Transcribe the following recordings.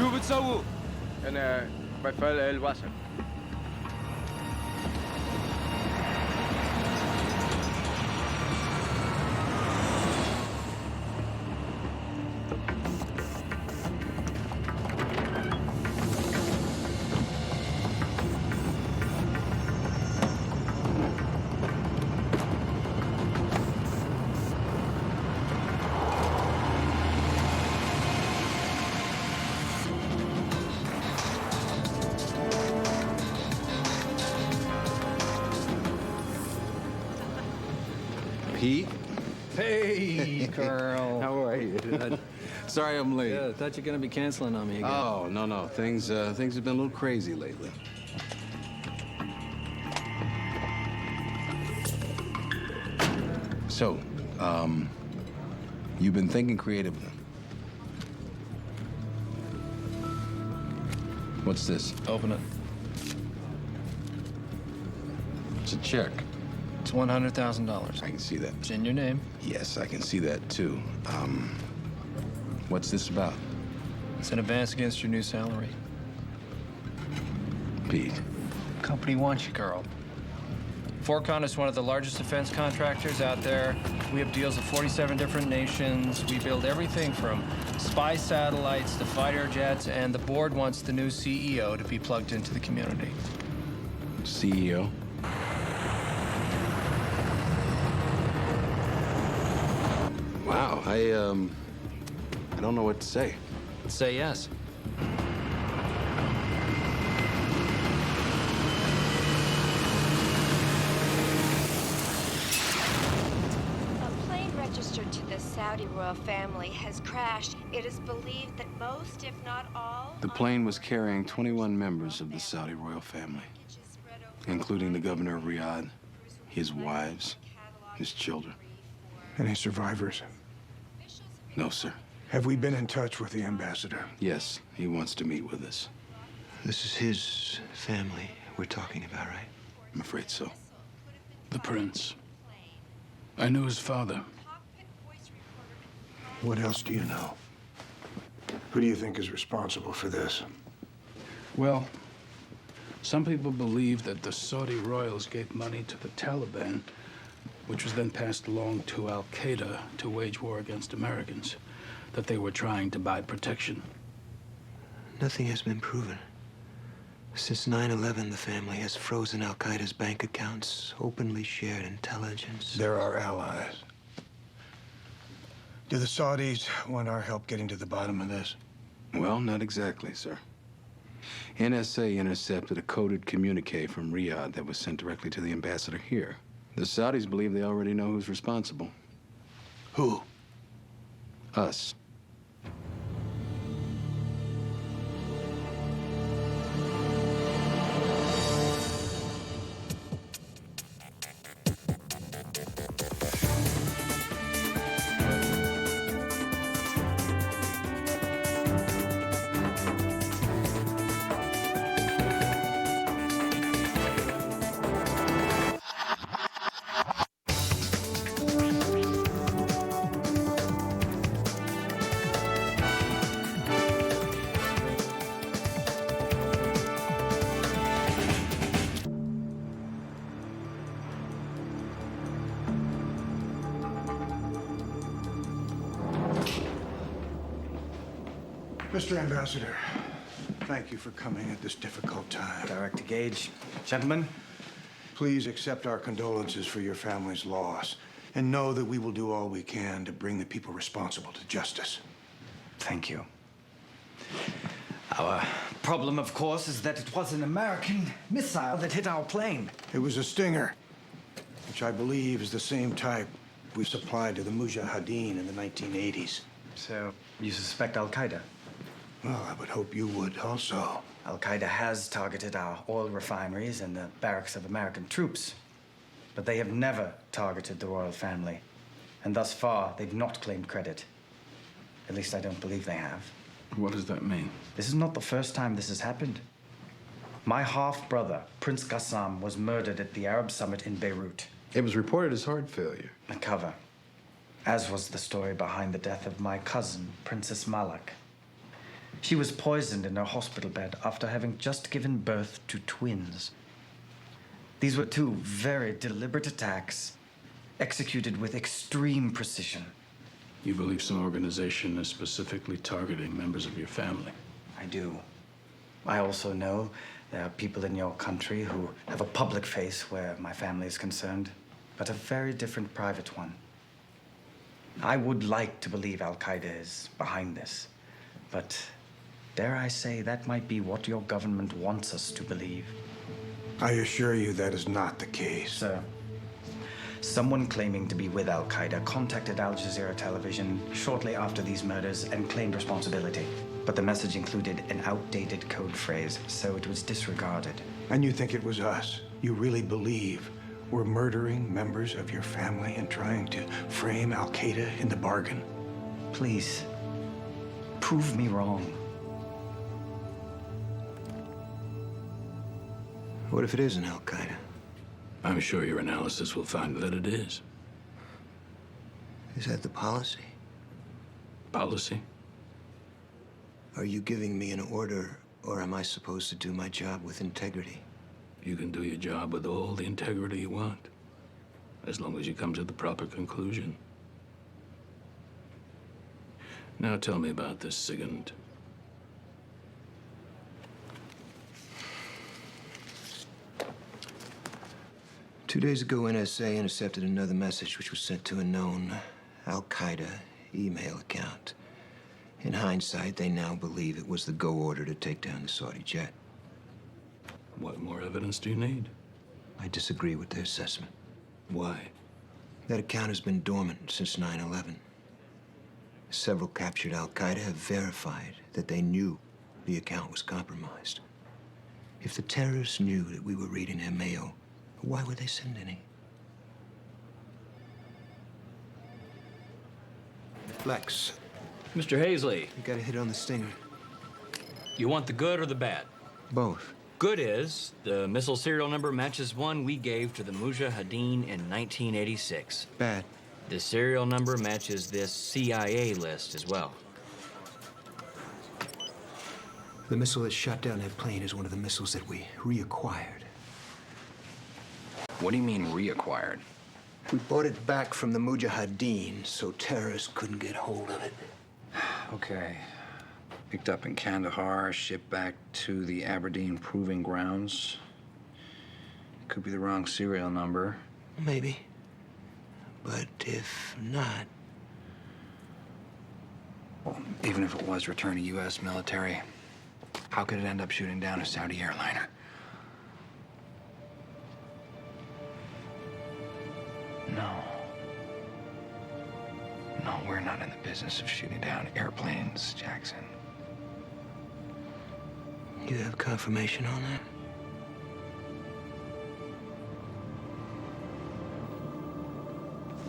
شو بتسووا؟ أنا بفعل الوصل. Pete? Hey, Carl. How are you? Sorry I'm late. Yeah, I thought you're gonna be canceling on me again. Oh, no. Things have been a little crazy lately. So, you've been thinking creatively. What's this? Open it. It's a check. It's $100,000. I can see that. It's in your name. Yes, I can see that too. What's this about? It's an advance against your new salary. Pete. Company wants you, Carl. Forcon is one of the largest defense contractors out there. We have deals with 47 different nations. We build everything from spy satellites to fighter jets, and the board wants the new CEO to be plugged into the community. CEO? Wow, I don't know what to say. Say yes. A plane registered to the Saudi royal family has crashed. It is believed that most, if not all... The plane was carrying 21 members of the Saudi royal family, including the governor of Riyadh, his wives, his children. Any survivors? No, sir. Have we been in touch with the ambassador? Yes, he wants to meet with us. This is his family we're talking about, right? I'm afraid so. The prince. I knew his father. What else do you know? Who do you think is responsible for this? Well, some people believe that the Saudi royals gave money to the Taliban, which was then passed along to Al-Qaeda to wage war against Americans, that they were trying to buy protection. Nothing has been proven. Since 9/11, the family has frozen Al-Qaeda's bank accounts, openly shared intelligence. They're our allies. Do the Saudis want our help getting to the bottom of this? Well, not exactly, sir. NSA intercepted a coded communique from Riyadh that was sent directly to the ambassador here. The Saudis believe they already know who's responsible. Who? Us. Mr. Ambassador, thank you for coming at this difficult time. Director Gage. Gentlemen. Please accept our condolences for your family's loss, and know that we will do all we can to bring the people responsible to justice. Thank you. Our problem, of course, is that it was an American missile that hit our plane. It was a Stinger, which I believe is the same type we supplied to the Mujahideen in the 1980s. So, you suspect Al-Qaeda? Well, I would hope you would also. Al-Qaeda has targeted our oil refineries and the barracks of American troops. But they have never targeted the royal family. And thus far, they've not claimed credit. At least I don't believe they have. What does that mean? This is not the first time this has happened. My half-brother, Prince Qassam, was murdered at the Arab summit in Beirut. It was reported as heart failure. A cover. As was the story behind the death of my cousin, Princess Malak. She was poisoned in her hospital bed after having just given birth to twins. These were two very deliberate attacks, executed with extreme precision. You believe some organization is specifically targeting members of your family? I do. I also know there are people in your country who have a public face where my family is concerned, but a very different private one. I would like to believe Al-Qaeda is behind this, but dare I say that might be what your government wants us to believe. I assure you that is not the case. Sir, someone claiming to be with Al-Qaeda contacted Al Jazeera Television shortly after these murders and claimed responsibility. But the message included an outdated code phrase, so it was disregarded. And you think it was us? You really believe we're murdering members of your family and trying to frame Al-Qaeda in the bargain? Please, prove me wrong. What if it isn't Al-Qaeda? I'm sure your analysis will find that it is. Is that the policy? Policy? Are you giving me an order, or am I supposed to do my job with integrity? You can do your job with all the integrity you want, as long as you come to the proper conclusion. Now tell me about this SIGINT. 2 days ago, NSA intercepted another message which was sent to a known Al-Qaeda email account. In hindsight, they now believe it was the go order to take down the Saudi jet. What more evidence do you need? I disagree with their assessment. Why? That account has been dormant since 9/11. Several captured Al-Qaeda have verified that they knew the account was compromised. If the terrorists knew that we were reading their mail, why would they send any? Lex, Mr. Hazley, you got a hit on the stinger. you want the good or the bad? Both. Good is the missile serial number matches one we gave to the Mujahideen in 1986. Bad. The serial number matches this CIA list as well. The missile that shot down that plane is one of the missiles that we reacquired. What do you mean reacquired? We bought it back from the Mujahideen so terrorists couldn't get hold of it. Okay. Picked up in Kandahar, shipped back to the Aberdeen Proving Grounds. Could be the wrong serial number. Maybe. But if not... Well, even if it was returned to U.S. military, how could it end up shooting down a Saudi airliner? No. No, we're not in the business of shooting down airplanes, Jackson. You have confirmation on that?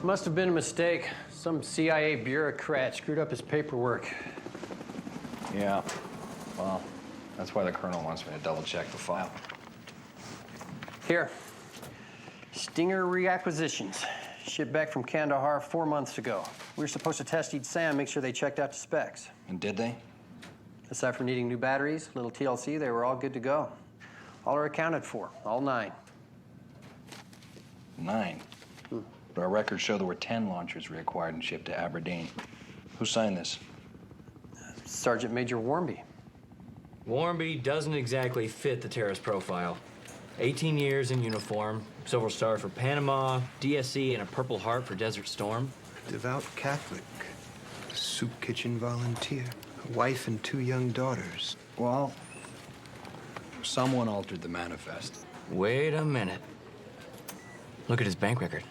Must have been a mistake. Some CIA bureaucrat screwed up his paperwork. Yeah. Well, that's why the colonel wants me to double-check the file. Here. Stinger reacquisitions. Shipped back from Kandahar 4 months ago. We were supposed to test each SAM, make sure they checked out to specs. And did they? Aside from needing new batteries, little TLC, they were all good to go. All are accounted for, all 9. 9. But our records show there were 10 launchers reacquired and shipped to Aberdeen. Who signed this? Sergeant Major Warmby. Warmby doesn't exactly fit the terrorist profile. 18 years in uniform, Silver Star for Panama, DSC, and a Purple Heart for Desert Storm. Devout Catholic. Soup kitchen volunteer. A wife and 2 young daughters. Well, someone altered the manifest. Wait a minute. Look at his bank record.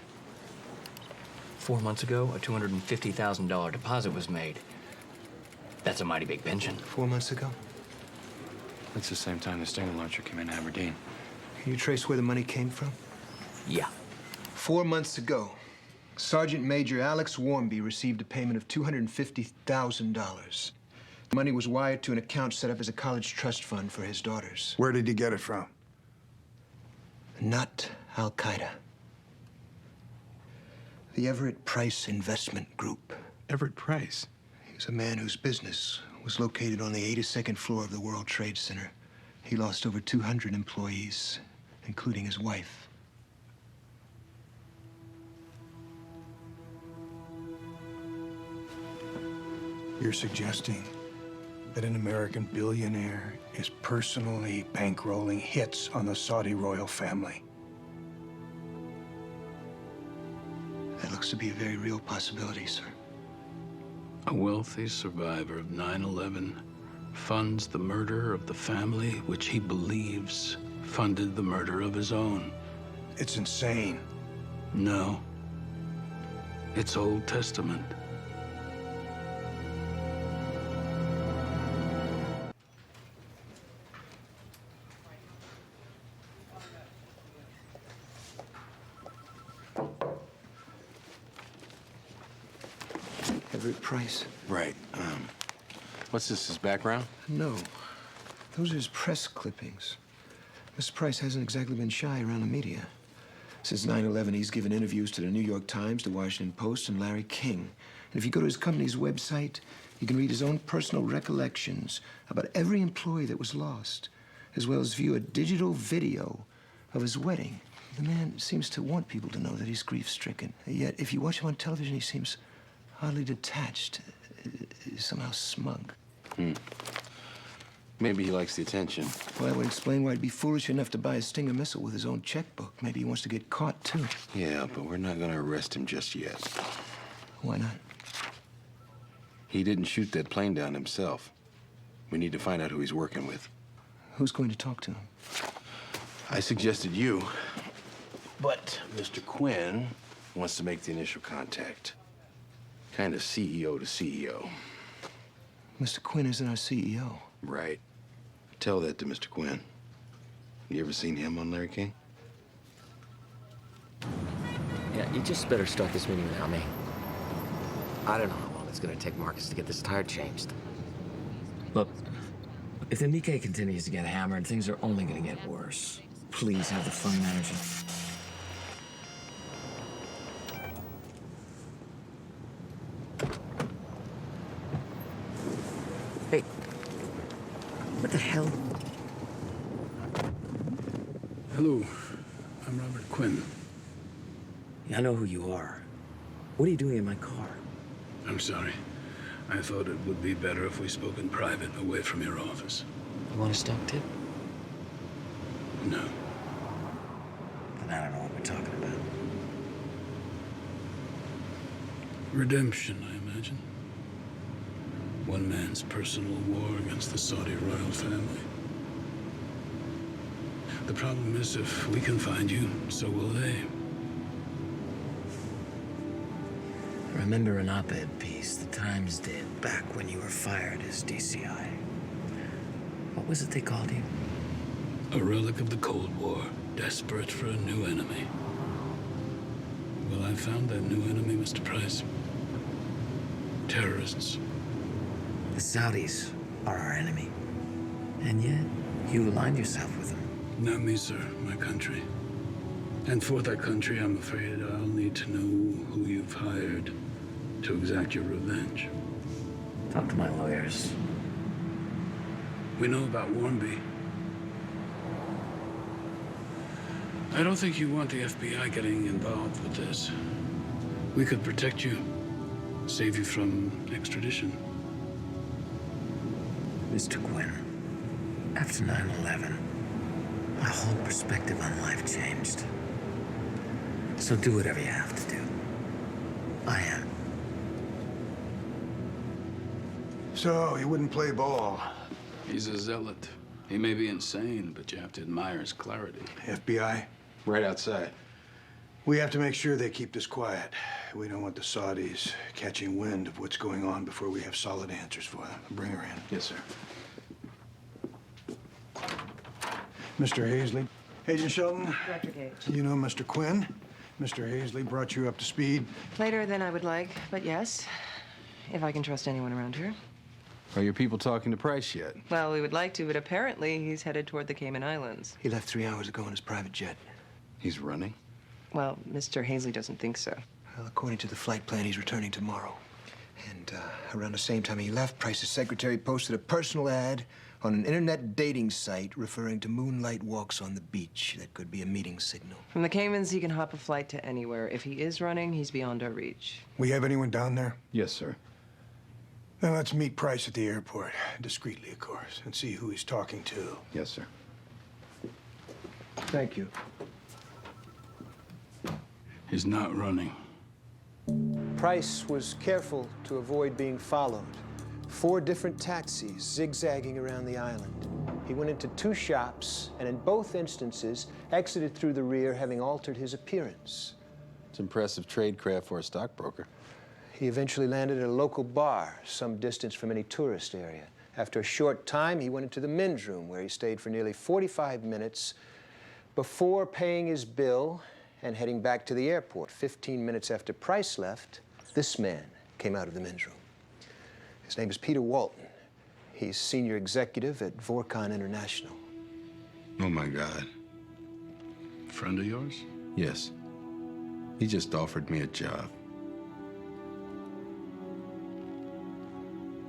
4 months ago, a $250,000 deposit was made. That's a mighty big pension. 4 months ago? That's the same time the Stinger launcher came in Aberdeen. Can you trace where the money came from? Yeah. 4 months ago, Sergeant Major Alex Warmby received a payment of $250,000. The money was wired to an account set up as a college trust fund for his daughters. Where did he get it from? Not Al-Qaeda. The Everett Price Investment Group. Everett Price? He was a man whose business was located on the 82nd floor of the World Trade Center. He lost over 200 employees, including his wife. You're suggesting that an American billionaire is personally bankrolling hits on the Saudi royal family? That looks to be a very real possibility, sir. A wealthy survivor of 9/11 funds the murder of the family which he believes funded the murder of his own. It's insane. No. It's Old Testament. Everett Price. Right. What's this, his background? No. Those are his press clippings. Mr. Price hasn't exactly been shy around the media. Since 9/11, he's given interviews to the New York Times, the Washington Post, and Larry King. And if you go to his company's website, you can read his own personal recollections about every employee that was lost, as well as view a digital video of his wedding. The man seems to want people to know that he's grief-stricken. Yet, if you watch him on television, he seems oddly detached, somehow smug. Maybe he likes the attention. Well, that would explain why he'd be foolish enough to buy a Stinger missile with his own checkbook. Maybe he wants to get caught, too. Yeah, but we're not gonna arrest him just yet. Why not? He didn't shoot that plane down himself. We need to find out who he's working with. Who's going to talk to him? I suggested you, but Mr. Quinn wants to make the initial contact. Kind of CEO to CEO. Mr. Quinn isn't our CEO. Right. Tell that to Mr. Quinn. You ever seen him on Larry King? Yeah, you just better start this meeting without me. I don't know how long it's gonna take Marcus to get this tire changed. Look, if the Nikkei continues to get hammered, things are only gonna get worse. Please have the fund manager. Hey, what the hell? Hello, I'm Robert Quinn. I know who you are. What are you doing in my car? I'm sorry. I thought it would be better if we spoke in private, away from your office. You want a stock tip? No. Then I don't know what we're talking about. Redemption, I imagine. One man's personal war against the Saudi royal family. The problem is, if we can find you, so will they. Remember an op-ed piece the Times did back when you were fired as DCI? What was it they called you? A relic of the Cold War, desperate for a new enemy. Well, I found that new enemy, Mr. Price. Terrorists. The Saudis are our enemy. And yet, you aligned yourself with them. Not me, sir. My country. And for that country, I'm afraid I'll need to know who you've hired to exact your revenge. Talk to my lawyers. We know about Warmby. I don't think you want the FBI getting involved with this. We could protect you, save you from extradition. Mr. Quinn, after 9/11, my whole perspective on life changed. So do whatever you have to do. I am. So, he wouldn't play ball. He's a zealot. He may be insane, but you have to admire his clarity. FBI? Right outside. We have to make sure they keep this quiet. We don't want the Saudis catching wind of what's going on before we have solid answers for them. Bring her in. Yes, sir. Mr. Hazley. Agent Shelton. Dr. Gage. You know Mr. Quinn. Mr. Hazley brought you up to speed. Later than I would like, but yes, if I can trust anyone around here. Are your people talking to Price yet? Well, we would like to, but apparently he's headed toward the Cayman Islands. He left 3 hours ago in his private jet. He's running? Well, Mr. Hazley doesn't think so. Well, according to the flight plan, he's returning tomorrow. And around the same time he left, Price's secretary posted a personal ad on an internet dating site referring to moonlight walks on the beach. That could be a meeting signal. From the Caymans, he can hop a flight to anywhere. If he is running, he's beyond our reach. We have anyone down there? Yes, sir. Then let's meet Price at the airport, discreetly, of course, and see who he's talking to. Yes, sir. Thank you. He's not running. Price was careful to avoid being followed. 4 different taxis zigzagging around the island. He went into 2 shops, and in both instances, exited through the rear, having altered his appearance. It's impressive tradecraft for a stockbroker. He eventually landed at a local bar, some distance from any tourist area. After a short time, he went into the men's room, where he stayed for nearly 45 minutes before paying his bill and heading back to the airport. 15 minutes after Price left, this man came out of the men's room. His name is Peter Walton. He's senior executive at Vorcon International. Oh, my God. Friend of yours? Yes. He just offered me a job.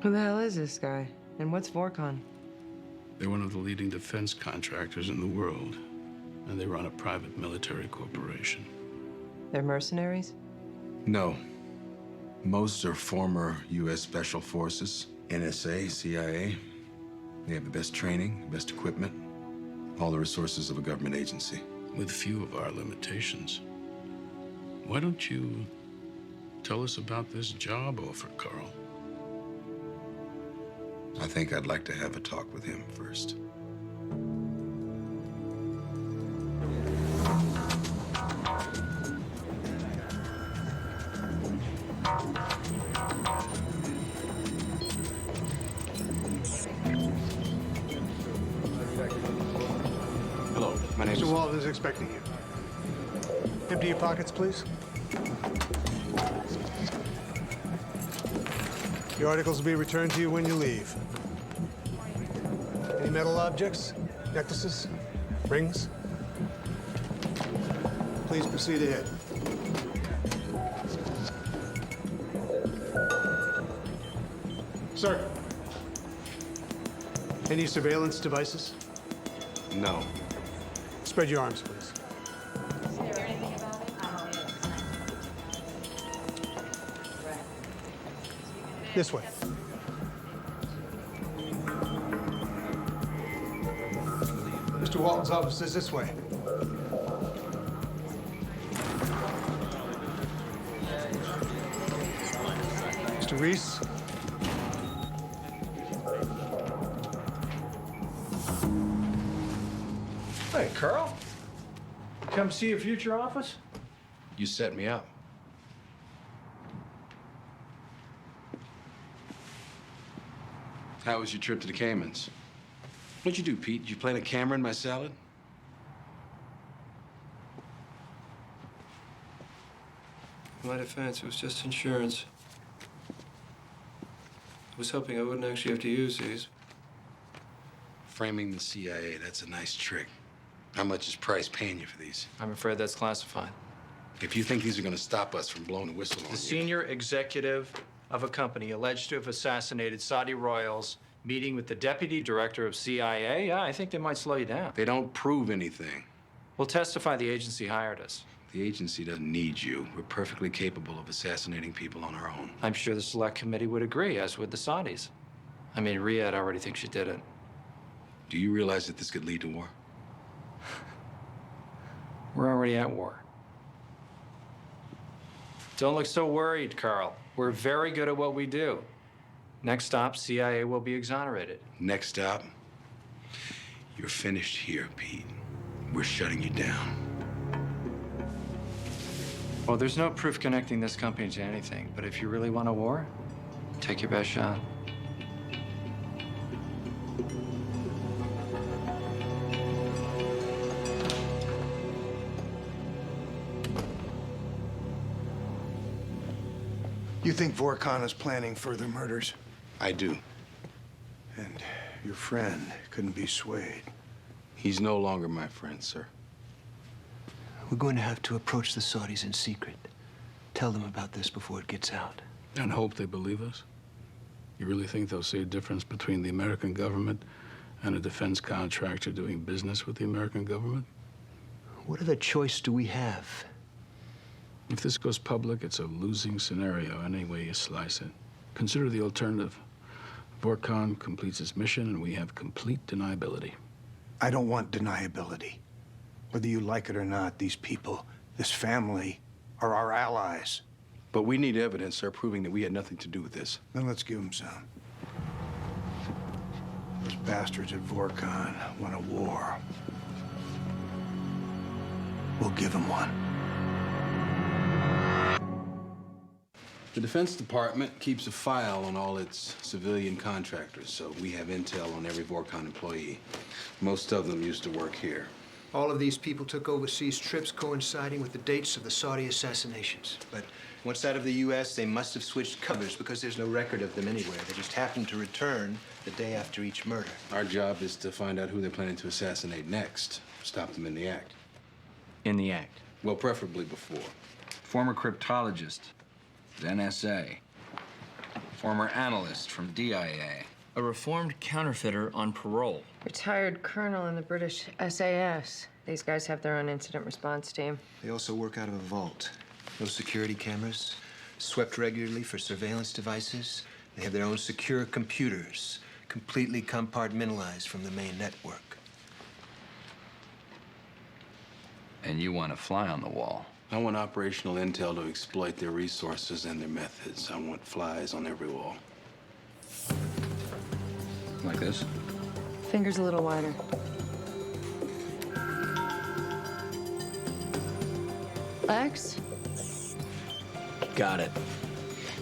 Who the hell is this guy? And what's Vorcon? They're one of the leading defense contractors in the world, and they run a private military corporation. They're mercenaries? No. Most are former U.S. Special Forces, NSA, CIA. They have the best training, the best equipment, all the resources of a government agency. With few of our limitations. Why don't you tell us about this job offer, Carl? I think I'd like to have a talk with him first. Hello, my name is... Mr. Walton is expecting you. Empty your pockets, please. The articles will be returned to you when you leave. Any metal objects? Necklaces? Rings? Please proceed ahead. Sir. Any surveillance devices? No. Spread your arms, please. This way. Mr. Walton's office is this way. Mr. Reese. Hey, Carl. Come see your future office? You set me up. How was your trip to the Caymans? What'd you do, Pete? Did you plant a camera in my salad? In my defense, it was just insurance. I was hoping I wouldn't actually have to use these. Framing the CIA, that's a nice trick. How much is Price paying you for these? I'm afraid that's classified. If you think these are gonna stop us from blowing the whistle on The you... senior executive of a company alleged to have assassinated Saudi royals meeting with the deputy director of CIA, yeah, I think they might slow you down. They don't prove anything. We'll testify the agency hired us. The agency doesn't need you. We're perfectly capable of assassinating people on our own. I'm sure the select committee would agree, as would the Saudis. I mean, Riyadh already thinks you did it. Do you realize that this could lead to war? We're already at war. Don't look so worried, Carl. We're very good at what we do. Next stop, CIA will be exonerated. Next stop, you're finished here, Pete. We're shutting you down. Well, there's no proof connecting this company to anything, but if you really want a war, take your best shot. You think Vorcon is planning further murders? I do. And your friend couldn't be swayed. He's no longer my friend, sir. We're going to have to approach the Saudis in secret. Tell them about this before it gets out. And hope they believe us? You really think they'll see a difference between the American government and a defense contractor doing business with the American government? What other choice do we have? If this goes public, it's a losing scenario any way you slice it. Consider the alternative. Vorkon completes its mission and we have complete deniability. I don't want deniability. Whether you like it or not, these people, this family, are our allies. But we need evidence, sir, proving that we had nothing to do with this. Then let's give them some. Those bastards at Vorkon want a war. We'll give them one. The Defense Department keeps a file on all its civilian contractors, so we have intel on every Vorkon employee. Most of them used to work here. All of these people took overseas trips coinciding with the dates of the Saudi assassinations. But once out of the U.S., they must have switched covers because there's no record of them anywhere. They just happened to return the day after each murder. Our job is to find out who they're planning to assassinate next. Stop them in the act. In the act. Well, preferably before. Former cryptologist, NSA. Former analyst from DIA. A reformed counterfeiter on parole. Retired colonel in the British SAS. These guys have their own incident response team. They also work out of a vault. No security cameras, swept regularly for surveillance devices. They have their own secure computers, completely compartmentalized from the main network. And you want to fly on the wall. I want operational intel to exploit their resources and their methods. I want flies on every wall. Like this? Fingers a little wider. Lex? Got it.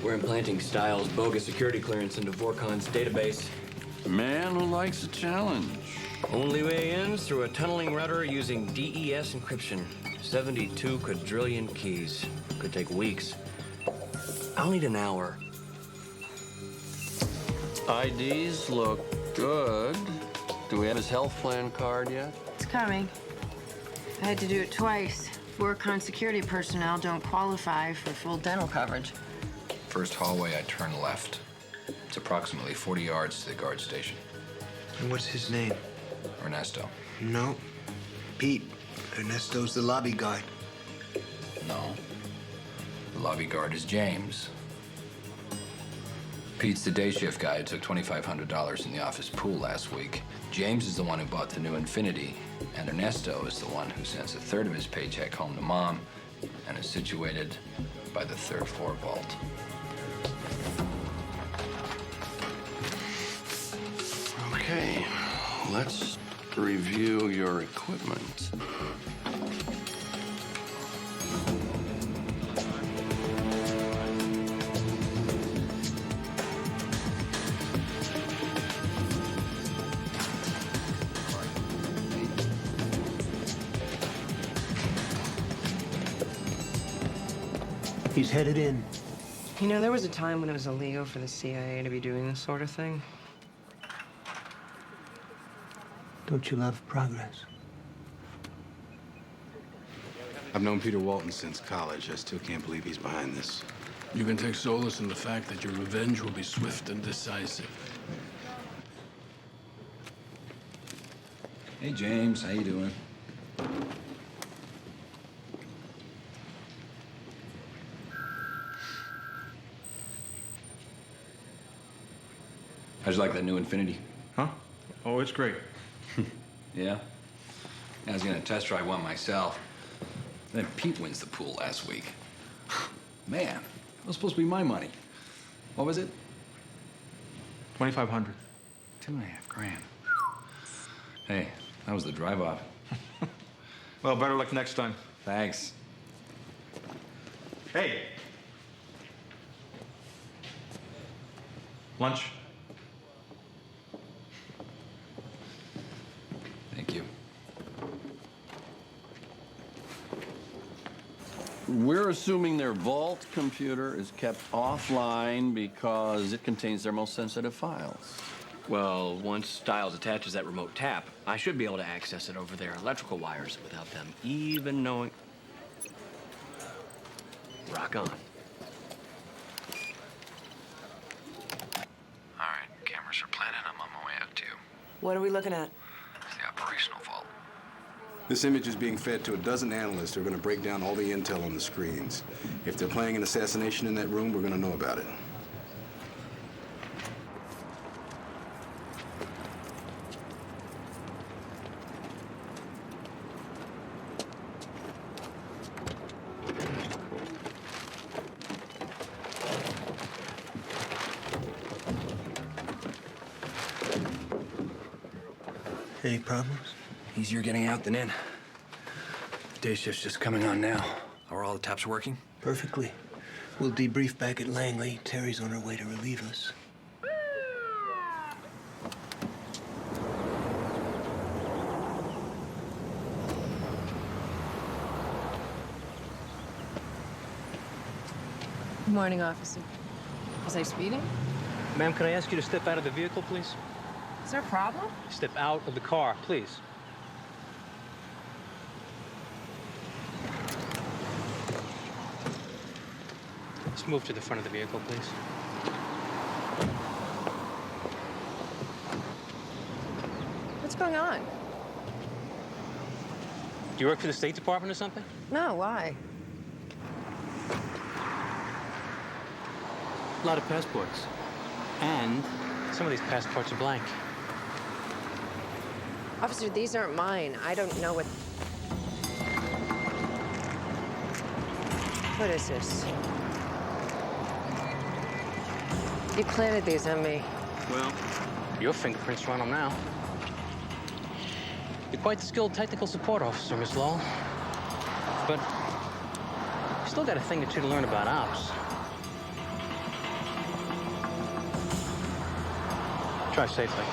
We're implanting Styles' bogus security clearance into Vorkon's database. A man who likes a challenge. Only way in's through a tunneling router using DES encryption. 72 quadrillion keys. Could take weeks. I'll need an hour. IDs look good. Do we have his health plan card yet? It's coming. I had to do it twice. Vorkon security personnel don't qualify for full dental coverage. First hallway, I turn left. It's approximately 40 yards to the guard station. And what's his name? Ernesto. No. Pete. Ernesto's the lobby guard. No. The lobby guard is James. Pete's the day shift guy who took $2,500 in the office pool last week. James is the one who bought the new Infinity, and Ernesto is the one who sends a third of his paycheck home to Mom and is situated by the third floor vault. Okay, let's review your equipment. He's headed in. You know, there was a time when it was illegal for the CIA to be doing this sort of thing. Don't you love progress? I've known Peter Walton since college. I still can't believe he's behind this. You can take solace in the fact that your revenge will be swift and decisive. Hey, James, how you doing? How'd you like that new Infinity? Huh? Oh, it's great. Yeah? I was gonna test drive one myself. Then Pete wins the pool last week. Man, that was supposed to be my money. What was it? 2,500. 2.5 grand. Hey, that was the drive-off. Well, better luck next time. Thanks. Hey! Lunch. Thank you. We're assuming their vault computer is kept offline because it contains their most sensitive files. Well, once Styles attaches that remote tap, I should be able to access it over their electrical wires without them even knowing. Rock on. What are we looking at? It's the operational fault. This image is being fed to a dozen analysts who are going to break down all the intel on the screens. If they're planning an assassination in that room, we're going to know about it. Any problems? Easier getting out than in. Day shift's just coming on now. Are all the taps working? Perfectly. We'll debrief back at Langley. Terry's on her way to relieve us. Good morning, officer. Was I speeding? Ma'am, can I ask you to step out of the vehicle, please? Is there a problem? Step out of the car, please. Let's move to the front of the vehicle, please. What's going on? Do you work for the State Department or something? No, why? A lot of passports. And some of these passports are blank. Officer, these aren't mine. I don't know what... What is this? You planted these on me. Well, your fingerprints are on them now. You're quite the skilled technical support officer, Miss Lowell. But you still got a thing or two to learn about ops. Drive safely.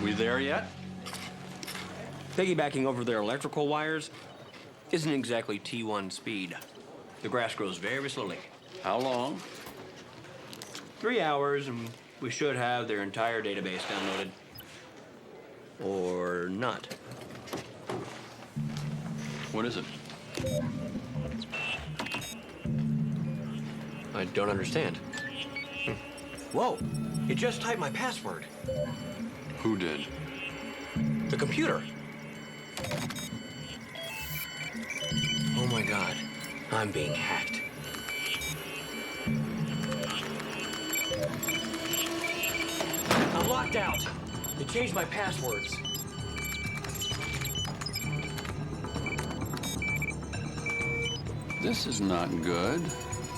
We there yet? Piggybacking over their electrical wires isn't exactly T1 speed. The grass grows very slowly. How long? 3 hours, and we should have their entire database downloaded. Or not. What is it? I don't understand. Whoa, you just typed my password. Who did? The computer. Oh my God, I'm being hacked. I'm locked out. They changed my passwords. This is not good.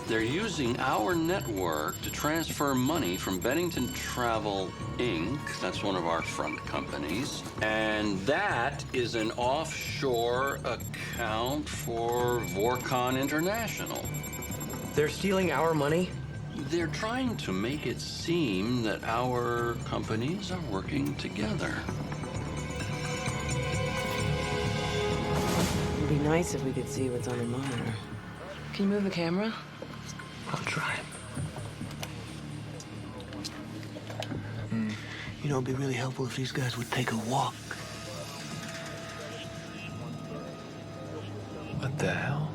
They're using our network to transfer money from Bennington Travel, Inc., that's one of our front companies, and that is an offshore account for Vorcon International. They're stealing our money? They're trying to make it seem that our companies are working together. It'd be nice if we could see what's on the monitor. Can you move the camera? I'll try. You know, it'd be really helpful if these guys would take a walk. What the hell?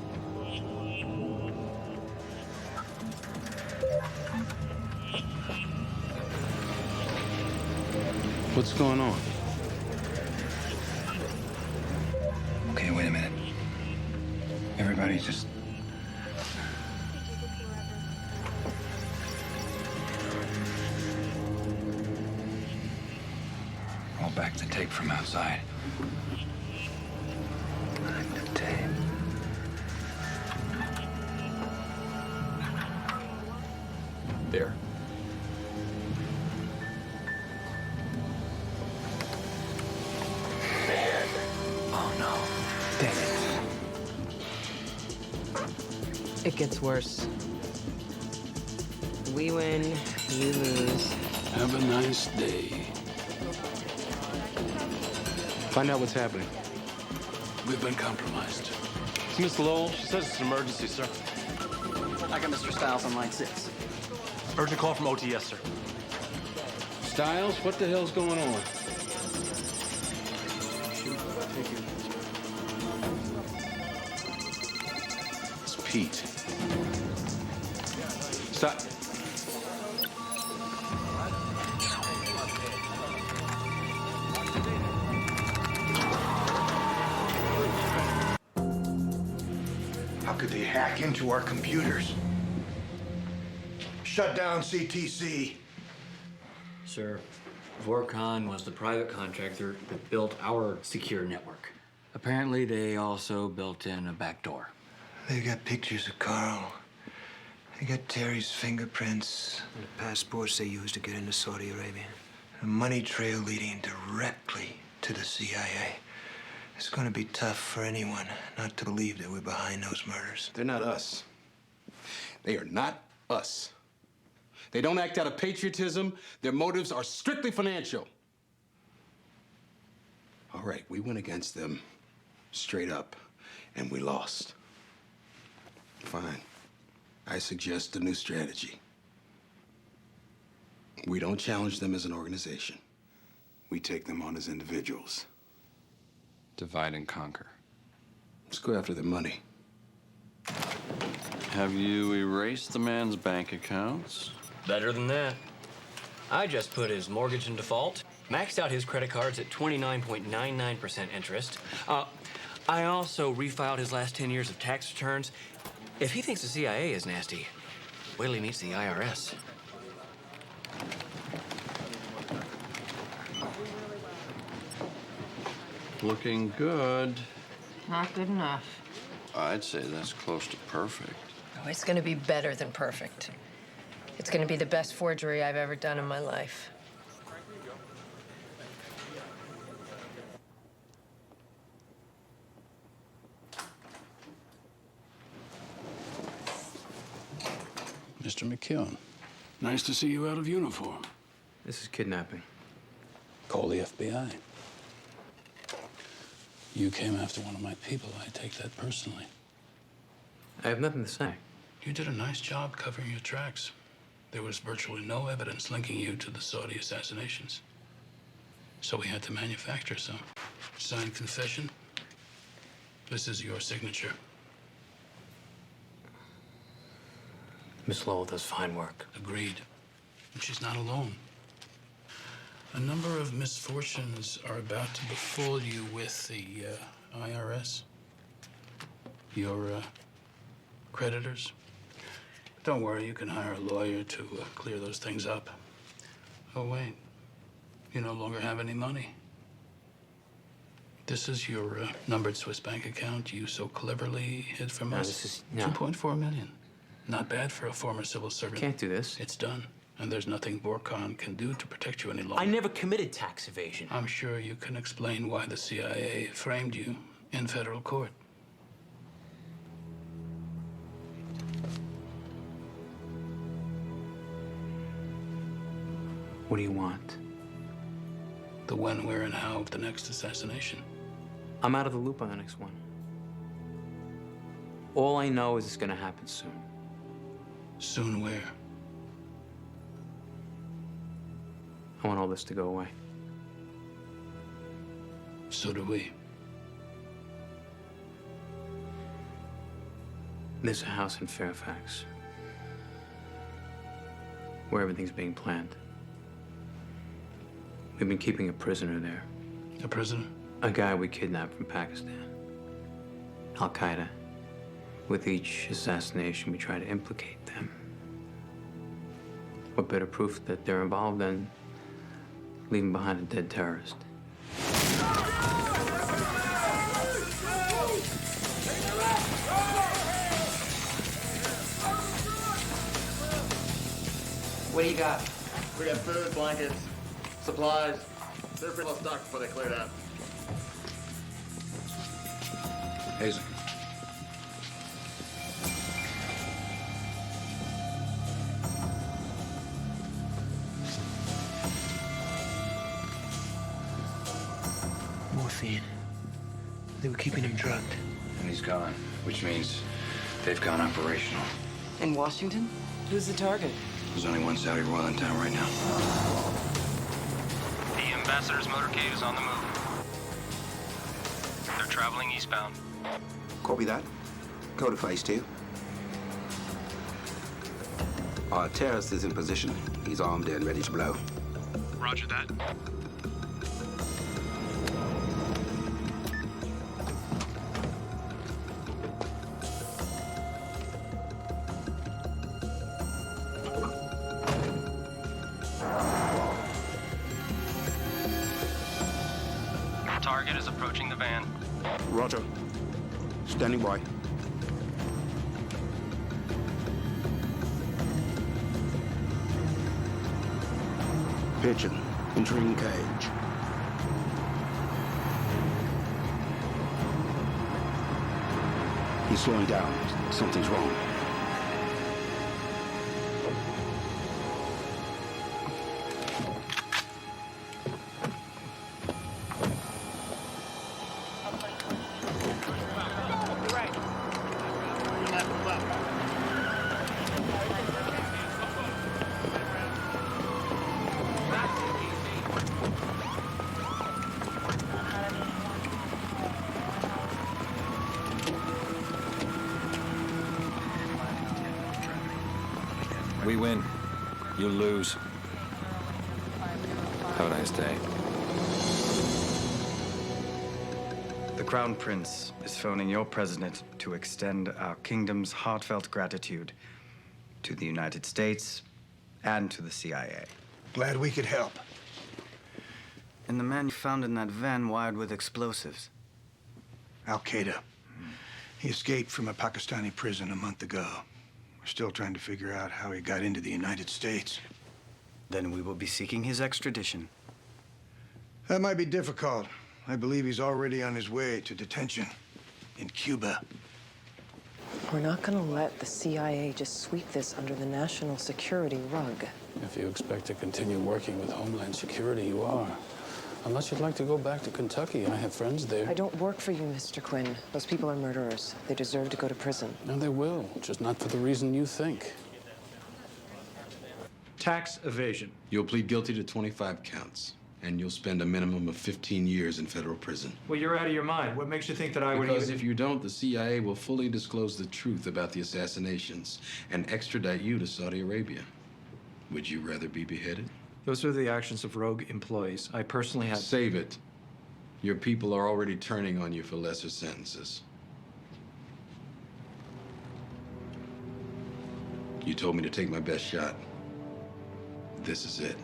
What's going on? Okay, wait a minute. Everybody just... roll back the tape from outside. Back the tape. There. Man. Oh no. Damn it. It gets worse. We win, you lose. Have a nice day. Find out what's happening. We've been compromised. It's Miss Lowell. She says it's an emergency, sir. I got Mr. Stiles on line 6. Urgent call from OTS, sir. Stiles, what the hell's going on? It's Pete. Stop. How could they hack into our computers? Shut down CTC. Sir, Vorcon was the private contractor that built our secure network. Apparently, they also built in a backdoor. They got pictures of Carl. They got Terry's fingerprints and the passports they used to get into Saudi Arabia. A money trail leading directly to the CIA. It's gonna be tough for anyone not to believe that we're behind those murders. They're not us. They are not us. They don't act out of patriotism. Their motives are strictly financial. All right, we went against them straight up, and we lost. Fine. I suggest a new strategy. We don't challenge them as an organization. We take them on as individuals. Divide and conquer. Let's go after the money. Have you erased the man's bank accounts? Better than that. I just put his mortgage in default, maxed out his credit cards at 29.99% interest. I also refiled his last 10 years of tax returns. If he thinks the CIA is nasty, wait till he meets the IRS. Looking good. Not good enough. I'd say that's close to perfect. Oh, it's gonna be better than perfect. It's gonna be the best forgery I've ever done in my life. Mr. McKeown, nice to see you out of uniform. This is kidnapping. Call the FBI. You came after one of my people. I take that personally. I have nothing to say. You did a nice job covering your tracks. There was virtually no evidence linking you to the Saudi assassinations. So we had to manufacture some. Signed confession. This is your signature. Miss Lowell does fine work. Agreed. And she's not alone. A number of misfortunes are about to befall you with the IRS. Your creditors. Don't worry, you can hire a lawyer to clear those things up. Oh, wait. You no longer have any money. This is your numbered Swiss bank account you so cleverly hid from us. This is... No. 2.4 million. Not bad for a former civil servant. Can't do this. It's done. And there's nothing Vorcon can do to protect you any longer. I never committed tax evasion. I'm sure you can explain why the CIA framed you in federal court. What do you want? The when, where, and how of the next assassination. I'm out of the loop on the next one. All I know is it's gonna happen soon. Soon where? I want all this to go away. So do we. There's a house in Fairfax where everything's being planned. We've been keeping a prisoner there. A prisoner? A guy we kidnapped from Pakistan. Al-Qaeda. With each assassination, we try to implicate them. What better proof that they're involved than leaving behind a dead terrorist? What do you got? We got food, blankets, supplies. They're pretty well stocked before they cleared out. Hazel. Morphine. They were keeping him drugged. And he's gone, which means they've gone operational. In Washington? Who's the target? There's only one Saudi royal in town right now. The ambassador's motorcade is on the move. They're traveling eastbound. Copy that. Code of phase 2. Our terrorist is in position. He's armed and ready to blow. Roger that. Target is approaching the van. Roger. Standing by. Pigeon, entering cage. He's slowing down. Something's wrong. We win. You lose. Have a nice day. The Crown Prince is phoning your president to extend our kingdom's heartfelt gratitude to the United States and to the CIA. Glad we could help. And the man you found in that van wired with explosives. Al-Qaeda. He escaped from a Pakistani prison a month ago. We're still trying to figure out how he got into the United States. Then we will be seeking his extradition. That might be difficult. I believe he's already on his way to detention in Cuba. We're not going to let the CIA just sweep this under the national security rug. If you expect to continue working with Homeland Security, you are. Unless you'd like to go back to Kentucky. I have friends there. I don't work for you, Mr. Quinn. Those people are murderers. They deserve to go to prison. And they will, just not for the reason you think. Tax evasion. You'll plead guilty to 25 counts, and you'll spend a minimum of 15 years in federal prison. Well, you're out of your mind. What makes you think that I would Because even... if you don't, the CIA will fully disclose the truth about the assassinations and extradite you to Saudi Arabia. Would you rather be beheaded? Those are the actions of rogue employees. I personally have... Save it. Your people are already turning on you for lesser sentences. You told me to take my best shot. This is it.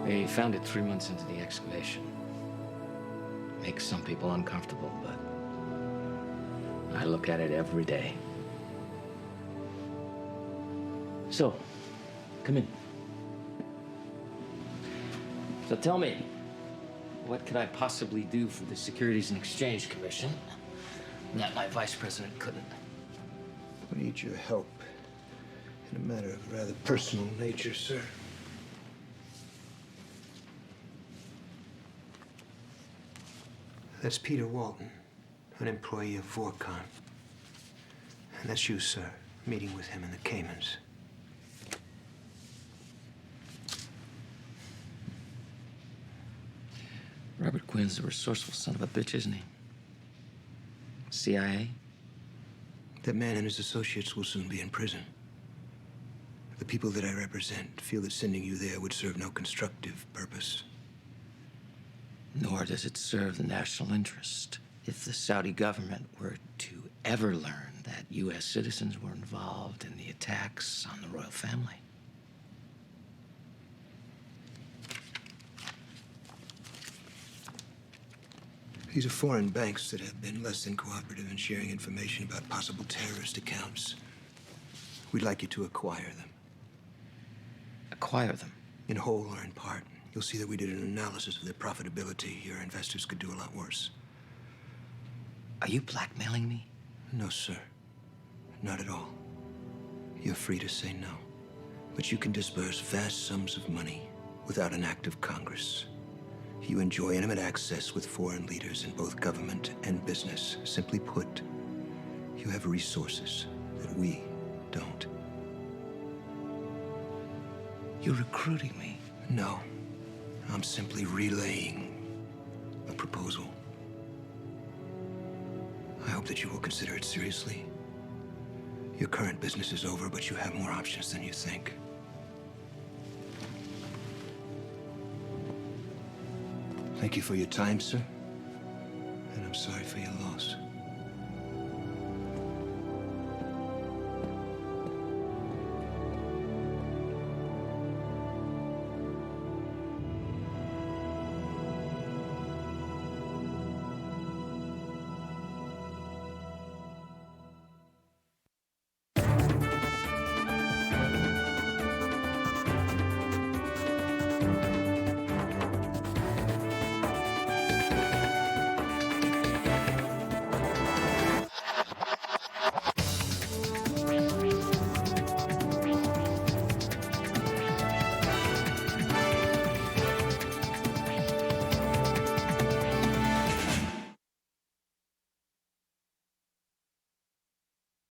They found it 3 months into the excavation. Makes some people uncomfortable, but I look at it every day. So, come in. So tell me, what could I possibly do for the Securities and Exchange Commission that my vice president couldn't? We need your help in a matter of rather personal nature, sir. That's Peter Walton, an employee of Vorcon. And that's you, sir, meeting with him in the Caymans. Robert Quinn's a resourceful son of a bitch, isn't he? CIA? That man and his associates will soon be in prison. The people that I represent feel that sending you there would serve no constructive purpose. Nor does it serve the national interest. If the Saudi government were to ever learn that U.S. citizens were involved in the attacks on the royal family. These are foreign banks that have been less than cooperative in sharing information about possible terrorist accounts. We'd like you to acquire them. Acquire them? In whole or in part. You'll see that we did an analysis of their profitability. Your investors could do a lot worse. Are you blackmailing me? No, sir. Not at all. You're free to say no. But you can disburse vast sums of money without an act of Congress. You enjoy intimate access with foreign leaders in both government and business. Simply put, you have resources that we don't. You're recruiting me? No. I'm simply relaying a proposal. I hope that you will consider it seriously. Your current business is over, but you have more options than you think. Thank you for your time, sir. And I'm sorry for your loss.